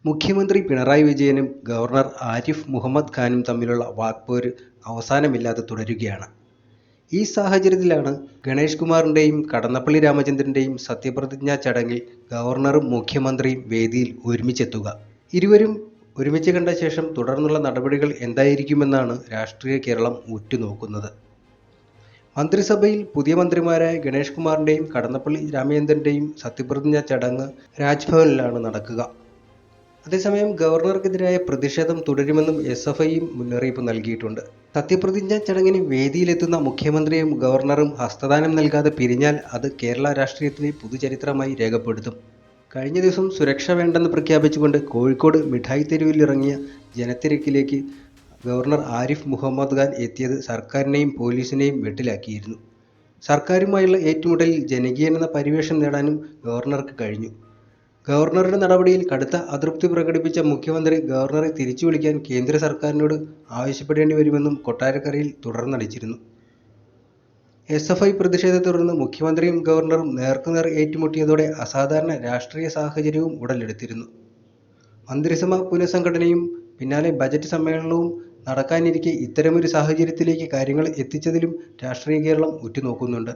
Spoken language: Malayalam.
മുഖ്യമന്ത്രി പിണറായി വിജയനും ഗവർണർ ആരിഫ് മുഹമ്മദ് ഖാനും തമ്മിലുള്ള വാക്പോര് അവസാനമില്ലാതെ തുടരുകയാണ്. ഈ സാഹചര്യത്തിലാണ് ഗണേഷ് കുമാറിൻ്റെയും കടന്നപ്പള്ളി രാമചന്ദ്രൻ്റെയും സത്യപ്രതിജ്ഞാ ചടങ്ങിൽ ഗവർണറും മുഖ്യമന്ത്രിയും വേദിയിൽ ഒരുമിച്ചെത്തുക. ഇരുവരും ഒരുമിച്ച് കണ്ട ശേഷം തുടർന്നുള്ള നടപടികൾ എന്തായിരിക്കുമെന്നാണ് രാഷ്ട്രീയ കേരളം ഉറ്റുനോക്കുന്നത്. മന്ത്രിസഭയിൽ പുതിയ മന്ത്രിമാരായ ഗണേഷ് കുമാറിൻ്റെയും കടന്നപ്പള്ളി രാമചന്ദ്രൻ്റെയും സത്യപ്രതിജ്ഞാ ചടങ്ങ് രാജ്ഭവനിലാണ് നടക്കുക. അതേസമയം ഗവർണർക്കെതിരായ പ്രതിഷേധം തുടരുമെന്നും SFIയും മുന്നറിയിപ്പ് നൽകിയിട്ടുണ്ട്. സത്യപ്രതിജ്ഞാ ചടങ്ങിന് വേദിയിലെത്തുന്ന മുഖ്യമന്ത്രിയും ഗവർണറും ഹസ്തദാനം നൽകാതെ പിരിഞ്ഞാൽ അത് കേരള രാഷ്ട്രീയത്തിലെ പുതുചരിത്രമായി രേഖപ്പെടുത്തും. കഴിഞ്ഞ ദിവസം സുരക്ഷ വേണ്ടെന്ന് പ്രഖ്യാപിച്ചുകൊണ്ട് കോഴിക്കോട് മിഠായി തെരുവിലിറങ്ങിയ ജനത്തിരക്കിലേക്ക് ഗവർണർ ആരിഫ് മുഹമ്മദ് ഖാൻ എത്തിയത് സർക്കാരിനെയും പോലീസിനെയും വെട്ടിലാക്കിയിരുന്നു. സർക്കാരുമായുള്ള ഏറ്റുമുട്ടലിൽ ജനകീയനെന്ന പരിവേഷം നേടാനും ഗവർണർക്ക് കഴിഞ്ഞു. ഗവർണറുടെ നടപടിയിൽ കടുത്ത അതൃപ്തി പ്രകടിപ്പിച്ച മുഖ്യമന്ത്രി ഗവർണറെ തിരിച്ചു വിളിക്കാൻ കേന്ദ്ര സർക്കാരിനോട് ആവശ്യപ്പെടേണ്ടി വരുമെന്നും കൊട്ടാരക്കരയിൽ തുടർന്നടിച്ചിരുന്നു. SFI പ്രതിഷേധത്തെ തുടർന്ന് മുഖ്യമന്ത്രിയും ഗവർണറും നേർക്കുനേർ ഏറ്റുമുട്ടിയതോടെ അസാധാരണ രാഷ്ട്രീയ സാഹചര്യവും ഉടലെടുത്തിരുന്നു. മന്ത്രിസഭാ പുനഃസംഘടനയും പിന്നാലെ ബജറ്റ് സമ്മേളനവും നടക്കാനിരിക്കെ ഇത്തരമൊരു സാഹചര്യത്തിലേക്ക് കാര്യങ്ങൾ എത്തിച്ചതിലും രാഷ്ട്രീയ കേരളം ഉറ്റുനോക്കുന്നുണ്ട്.